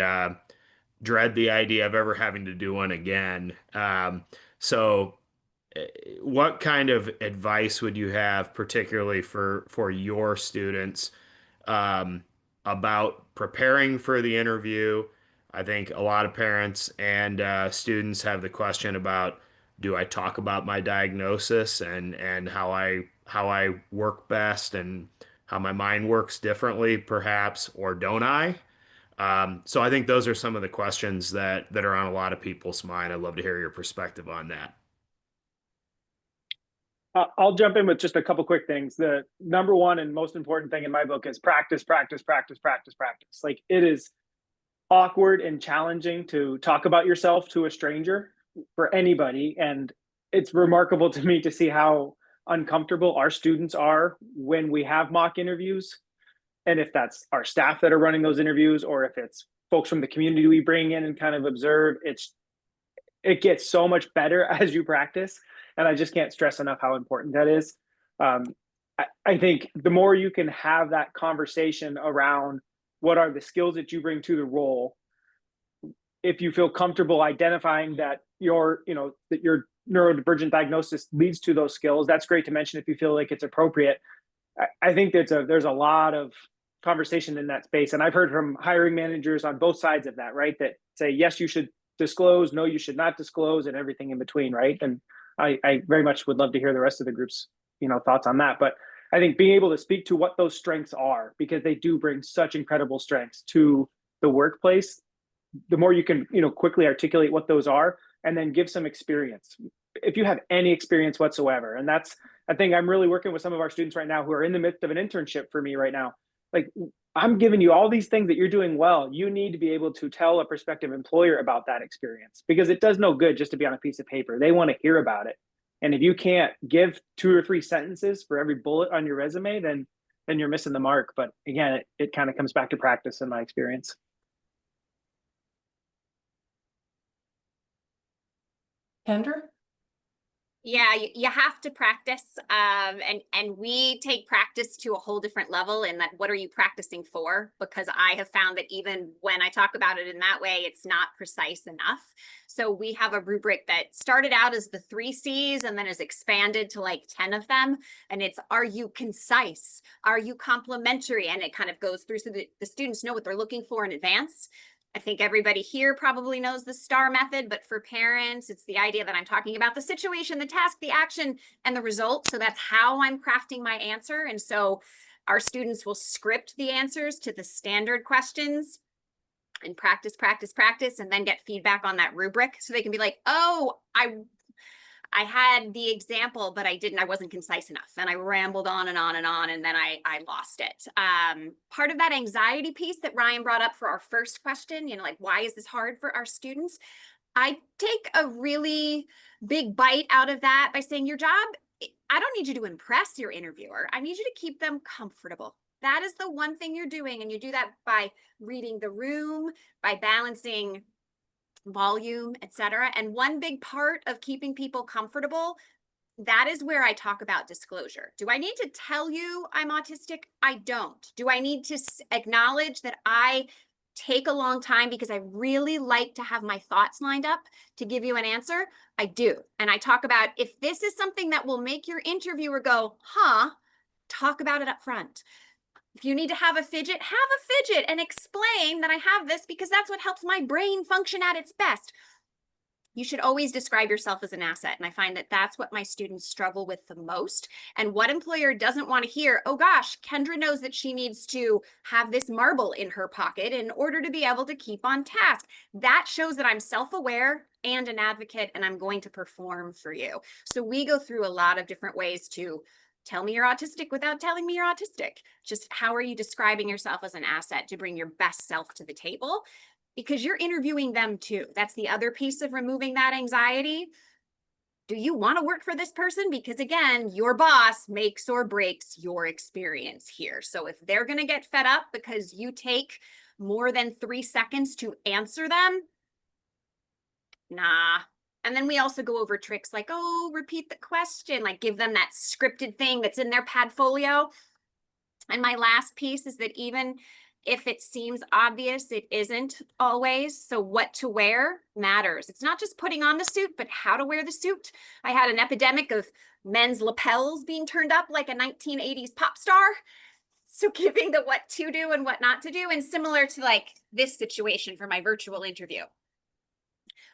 dread the idea of ever having to do one again. So, uh, what kind of advice would you have, particularly for your students, um, about preparing for the interview? I think a lot of parents and students have the question about, do I talk about my diagnosis and how I work best and how my mind works differently, perhaps, or don't I? So I think those are some of the questions that are on a lot of people's mind. I'd love to hear your perspective on that. I'll jump in with just a couple quick things. The number one and most important thing in my book is practice, practice, practice, practice, practice. Like, it is awkward and challenging to talk about yourself to a stranger, for anybody. And it's remarkable to me to see how uncomfortable our students are when we have mock interviews. And if that's our staff that are running those interviews, or if it's folks from the community we bring in and kind of observe, it gets so much better as you practice. And I just can't stress enough how important that is. I think the more you can have that conversation around what are the skills that you bring to the role, if you feel comfortable identifying that your neurodivergent diagnosis leads to those skills, that's great to mention if you feel like it's appropriate. I think there's a lot of conversation in that space. And I've heard from hiring managers on both sides of that, right? That say, yes, you should disclose, no, you should not disclose, and everything in between, right? And I very much would love to hear the rest of the group's, thoughts on that. But I think being able to speak to what those strengths are, because they do bring such incredible strengths to the workplace, the more you can, quickly articulate what those are and then give some experience. If you have any experience whatsoever, and that's, I think I'm really working with some of our students right now who are in the midst of an internship for me right now. Like, I'm giving you all these things that you're doing well. You need to be able to tell a prospective employer about that experience, because it does no good just to be on a piece of paper. They want to hear about it. And if you can't give 2 or 3 sentences for every bullet on your resume, then you're missing the mark. But again, it kind of comes back to practice in my experience. Kendra? Yeah, you have to practice. And we take practice to a whole different level in that, what are you practicing for? Because I have found that even when I talk about it in that way, it's not precise enough. So we have a rubric that started out as the 3 C's and then is expanded to like 10 of them. And it's, are you concise? Are you complimentary? And it kind of goes through so that the students know what they're looking for in advance. I think everybody here probably knows the STAR method, but for parents, it's the idea that I'm talking about the situation, the task, the action, and the result. So that's how I'm crafting my answer. And so our students will script the answers to the standard questions and practice, practice, practice, and then get feedback on that rubric. So they can be like, oh, I had the example, but I wasn't concise enough. And I rambled on and on and on, and then I lost it. Part of that anxiety piece that Ryan brought up for our first question, like, why is this hard for our students? I take a really big bite out of that by saying your job, I don't need you to impress your interviewer. I need you to keep them comfortable. That is the one thing you're doing. And you do that by reading the room, by balancing volume, etc. And one big part of keeping people comfortable, that is where I talk about disclosure. Do I need to tell you I'm autistic? I don't. Do I need to acknowledge that I take a long time because I really like to have my thoughts lined up to give you an answer? I do. And I talk about, if this is something that will make your interviewer go, huh, talk about it up front. If you need to have a fidget and explain that I have this because that's what helps my brain function at its best. You should always describe yourself as an asset. And I find that that's what my students struggle with the most. And what employer doesn't want to hear, oh gosh, Kendra knows that she needs to have this marble in her pocket in order to be able to keep on task. That shows that I'm self-aware and an advocate, and I'm going to perform for you. So we go through a lot of different ways to tell me you're autistic without telling me you're autistic. Just how are you describing yourself as an asset to bring your best self to the table? Because you're interviewing them too. That's the other piece of removing that anxiety. Do you want to work for this person? Because again, your boss makes or breaks your experience here. So if they're going to get fed up because you take more than 3 seconds to answer them, nah. And then we also go over tricks like, oh, repeat the question, like give them that scripted thing that's in their padfolio. And my last piece is that even if it seems obvious, it isn't always. So what to wear matters. It's not just putting on the suit, but how to wear the suit. I had an epidemic of men's lapels being turned up like a 1980s pop star. So giving the what to do and what not to do, and similar to like this situation for my virtual interview.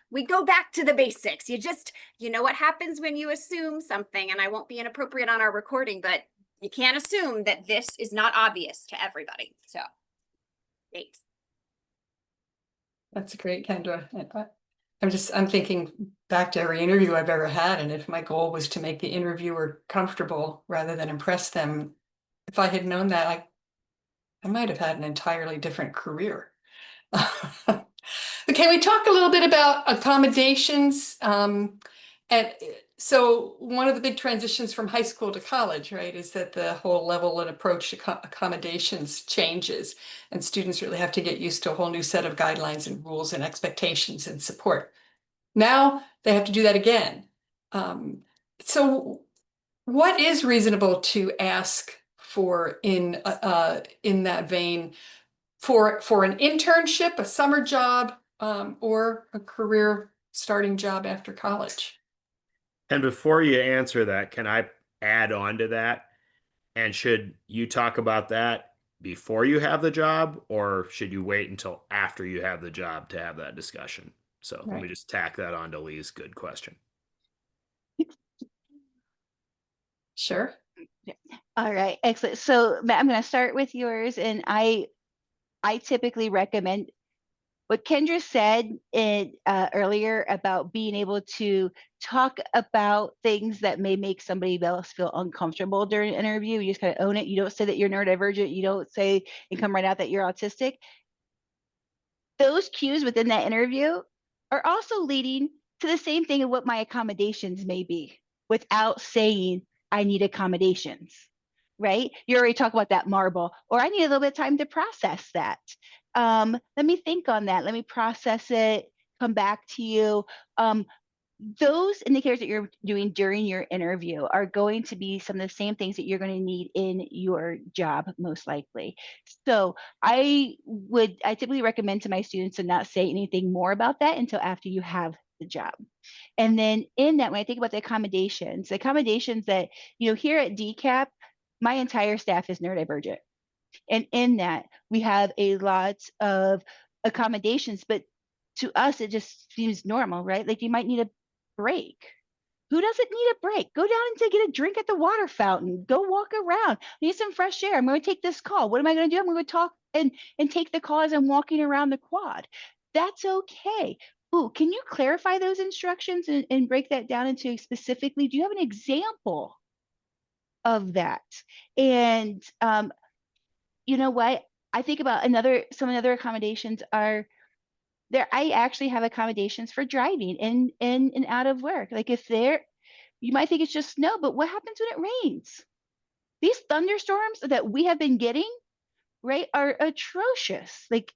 We go back to the basics. You know what happens when you assume something, and I won't be inappropriate on our recording, but you can't assume that this is not obvious to everybody. So, thanks. That's great, Kendra. I'm thinking back to every interview I've ever had, and if my goal was to make the interviewer comfortable rather than impress them, if I had known that, I might have had an entirely different career. Okay, we talk a little bit about accommodations. And so one of the big transitions from high school to college, right, is that the whole level and approach to accommodations changes, and students really have to get used to a whole new set of guidelines and rules and expectations and support. Now they have to do that again. So what is reasonable to ask for in that vein for an internship, a summer job, or a career starting job after college? And before you answer that, can I add on to that? And should you talk about that before you have the job, or should you wait until after you have the job to have that discussion? So let me just tack that on to Lee's good question. Sure. All right, excellent. So Matt, I'm going to start with yours, and I typically recommend what Kendra said earlier about being able to talk about things that may make somebody else feel uncomfortable during an interview. You just kind of own it. You don't say that you're neurodivergent. You don't say and come right out that you're autistic. Those cues within that interview are also leading to the same thing of what my accommodations may be without saying I need accommodations, right? You already talk about that marble, or I need a little bit of time to process that. Let me think on that. Let me process it, come back to you. Those indicators that you're doing during your interview are going to be some of the same things that you're going to need in your job, most likely. So I typically recommend to my students to not say anything more about that until after you have the job. And then in that, when I think about the accommodations that, here at DCAP, my entire staff is neurodivergent. And in that, we have a lot of accommodations, but to us, it just seems normal, right? Like you might need a break. Who doesn't need a break? Go down and get a drink at the water fountain. Go walk around. Need some fresh air. I'm going to take this call. What am I going to do? I'm going to talk and take the call as I'm walking around the quad. That's okay. Ooh, can you clarify those instructions and break that down into specifically? Do you have an example of that? And you know what? I think about some other accommodations are there. I actually have accommodations for driving in and out of work. Like if you might think it's just snow, but what happens when it rains? These thunderstorms that we have been getting, right, are atrocious. Like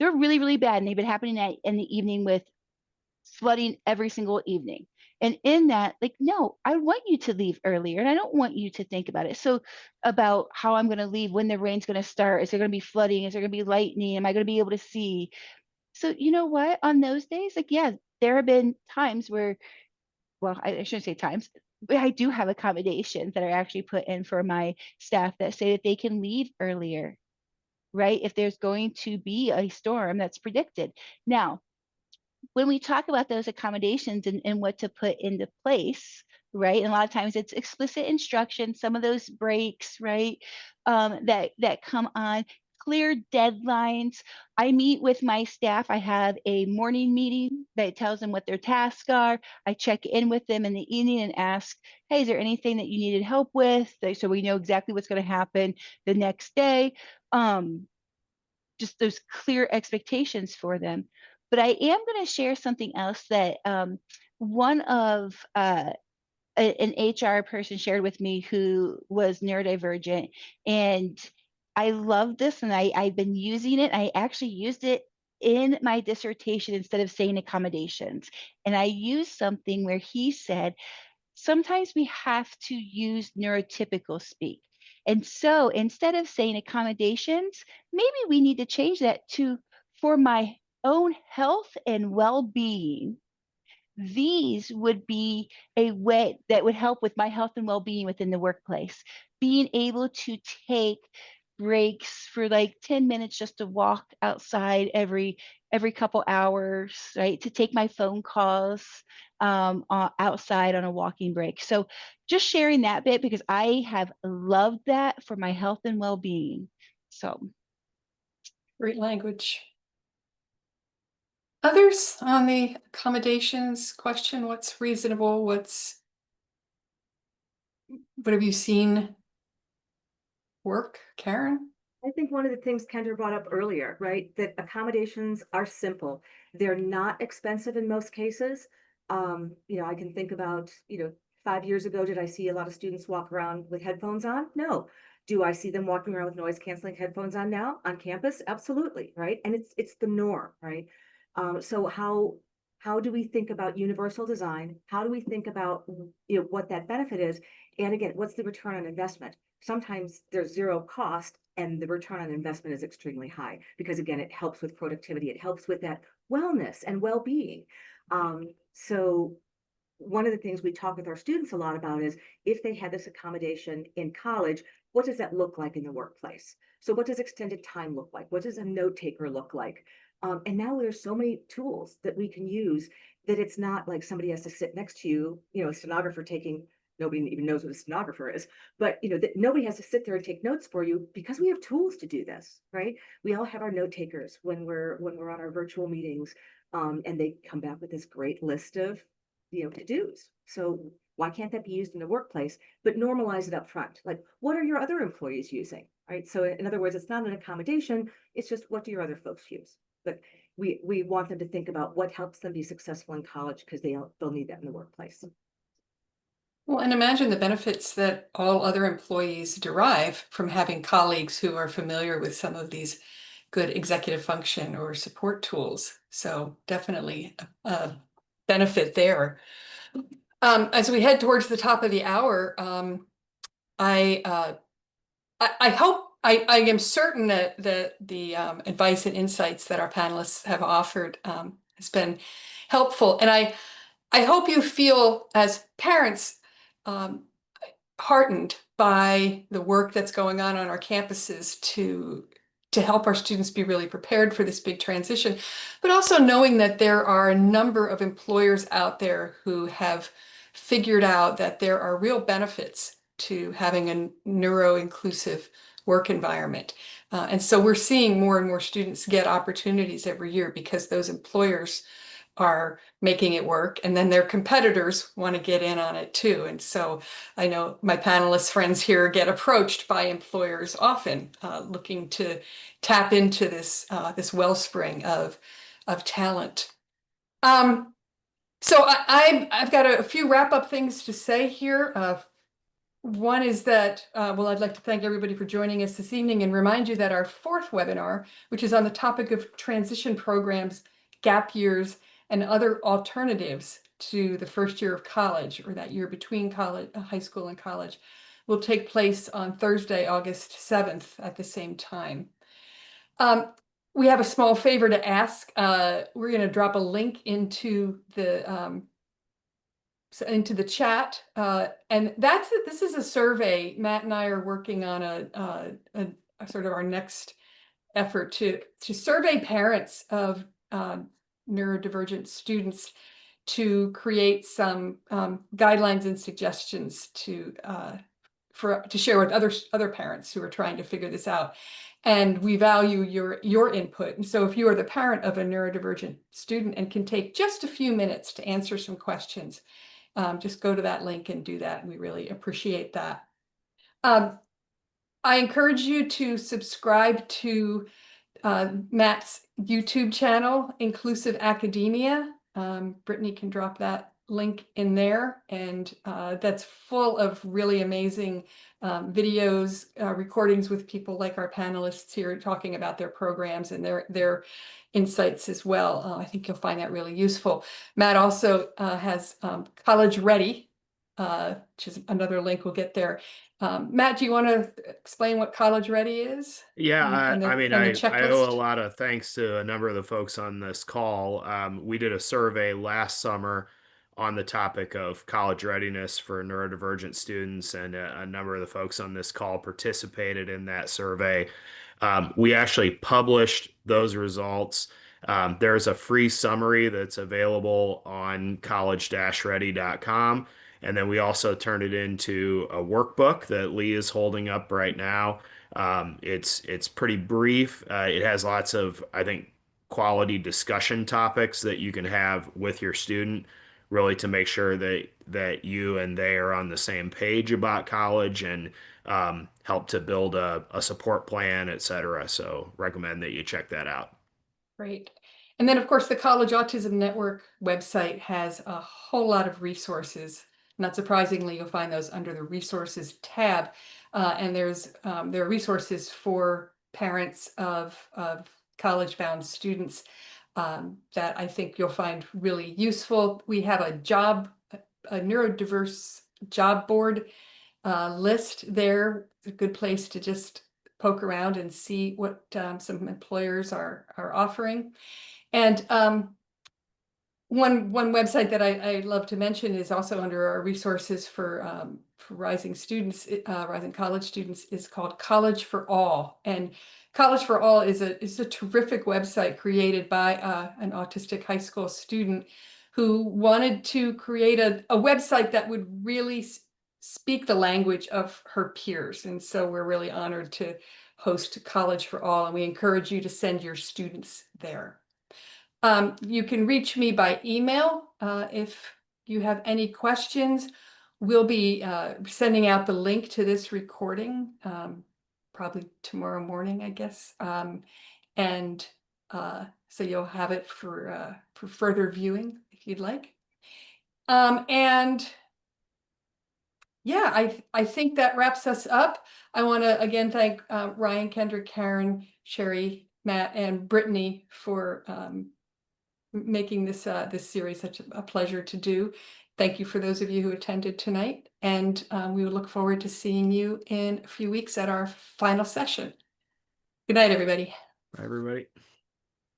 they're really, really bad. And they've been happening in the evening with flooding every single evening. And in that, like, no, I want you to leave earlier and I don't want you to think about it. So, about how I'm going to leave, when the rain's going to start, is there going to be flooding? Is there going to be lightning? Am I going to be able to see? So, you know what? On those days, like, yeah, there have been times where, well, I shouldn't say times, but I do have accommodations that are actually put in for my staff that say that they can leave earlier, right? If there's going to be a storm that's predicted. Now, when we talk about those accommodations and what to put into place, right? And a lot of times it's explicit instruction, some of those breaks, right? That come on, clear deadlines. I meet with my staff. I have a morning meeting that tells them what their tasks are. I check in with them in the evening and ask, hey, is there anything that you needed help with? So we know exactly what's going to happen the next day. Just those clear expectations for them. But I am going to share something else that one of an HR person shared with me who was neurodivergent. And I love this, and I've been using it. I actually used it in my dissertation instead of saying accommodations. And I used something where he said, sometimes we have to use neurotypical speak. And so instead of saying accommodations, maybe we need to change that to for my own health and well being. These would be a way that would help with my health and well being within the workplace. Being able to take breaks for like 10 minutes just to walk outside every couple hours, right? To take my phone calls outside on a walking break. So just sharing that bit because I have loved that for my health and well being. So Great language. Others on the accommodations question, what's reasonable? What have you seen work, Karen? I think one of the things Kendra brought up earlier, right, that accommodations are simple. They're not expensive in most cases. I can think about, 5 years ago, did I see a lot of students walk around with headphones on? No. Do I see them walking around with noise canceling headphones on now on campus? Absolutely, right? And it's the norm, right? So how do we think about universal design? How do we think about what that benefit is? And again, what's the return on investment? Sometimes there's zero cost and the return on investment is extremely high because again, it helps with productivity. It helps with that wellness and well-being. So one of the things we talk with our students a lot about is if they had this accommodation in college, what does that look like in the workplace? So what does extended time look like? What does a note taker look like? And now there's so many tools that we can use that it's not like somebody has to sit next to you, a stenographer taking nobody even knows what a stenographer is, but that nobody has to sit there and take notes for you because we have tools to do this, right? We all have our note takers when we're on our virtual meetings, and they come back with this great list of to-dos. So why can't that be used in the workplace, but normalize it up front? Like, what are your other employees using, right? So in other words, it's not an accommodation, it's just what do your other folks use? But we want them to think about what helps them be successful in college, because they'll need that in the workplace. Well, and imagine the benefits that all other employees derive from having colleagues who are familiar with some of these good executive function or support tools. So definitely a benefit there. As we head towards the top of the hour, I hope I am certain that the advice and insights that our panelists have offered has been helpful, and I hope you feel as parents heartened by the work that's going on our campuses to help our students be really prepared for this big transition, but also knowing that there are a number of employers out there who have figured out that there are real benefits to having a neuro-inclusive work environment. And so we're seeing more and more students get opportunities every year because those employers are making it work, and then their competitors want to get in on it too. And so I know my panelist friends here get approached by employers often looking to tap into this wellspring of talent. So I've got a few wrap-up things to say here. One is that, well, I'd like to thank everybody for joining us this evening and remind you that our fourth webinar, which is on the topic of transition programs, gap years, and other alternatives to the first year of college, or that year between college, high school and college, will take place on Thursday, August 7th at the same time. We have a small favor to ask. We're going to drop a link into the chat, and this is a survey. Matt and I are working on a sort of our next effort to survey parents of neurodivergent students to create some guidelines and suggestions to share with other parents who are trying to figure this out. And we value your input. And so if you are the parent of a neurodivergent student and can take just a few minutes to answer some questions, just go to that link and do that. And we really appreciate that. I encourage you to subscribe to Matt's YouTube channel, Inclusive Academia. Brittany can drop that link in there, and that's full of really amazing videos, recordings with people like our panelists here talking about their programs and their insights as well. I think you'll find that really useful. Matt also has College Ready, which is another link we'll get there. Matt, do you want to explain what College Ready is? Yeah, I mean, I owe a checklist? lot of thanks to a number of the folks on this call. We did a survey last summer on the topic of college readiness for neurodivergent students, and a number of the folks on this call participated in that survey. We actually published those results. There's a free summary that's available on college-ready.com. And then we also turned it into a workbook that Lee is holding up right now. It's pretty brief. It has lots of, I think, quality discussion topics that you can have with your student, really to make sure that you and they are on the same page about college, and help to build a support plan, et cetera. So recommend that you check that out. Great. And then, of course, the College Autism Network website has a whole lot of resources. Not surprisingly, you'll find those under the resources tab. And there are resources for parents of college-bound students that I think you'll find really useful. We have a neurodiverse job board list there. It's a good place to just poke around and see what some employers are offering. And one website that I love to mention is also under our resources for rising students, rising college students, is called College for All. And College for All is a terrific website created by an autistic high school student who wanted to create a website that would really speak the language of her peers. And so we're really honored to host College for All, and we encourage you to send your students there. You can reach me by email if you have any questions. We'll be sending out the link to this recording probably tomorrow morning, I guess. And so you'll have it for further viewing if you'd like. And yeah, I think that wraps us up. I want to again thank Ryan, Kendra, Karen, Sherry, Matt, and Brittany for making this this series such a pleasure to do. Thank you for those of you who attended tonight, and we will look forward to seeing you in a few weeks at our final session. Good night, everybody. Bye, everybody.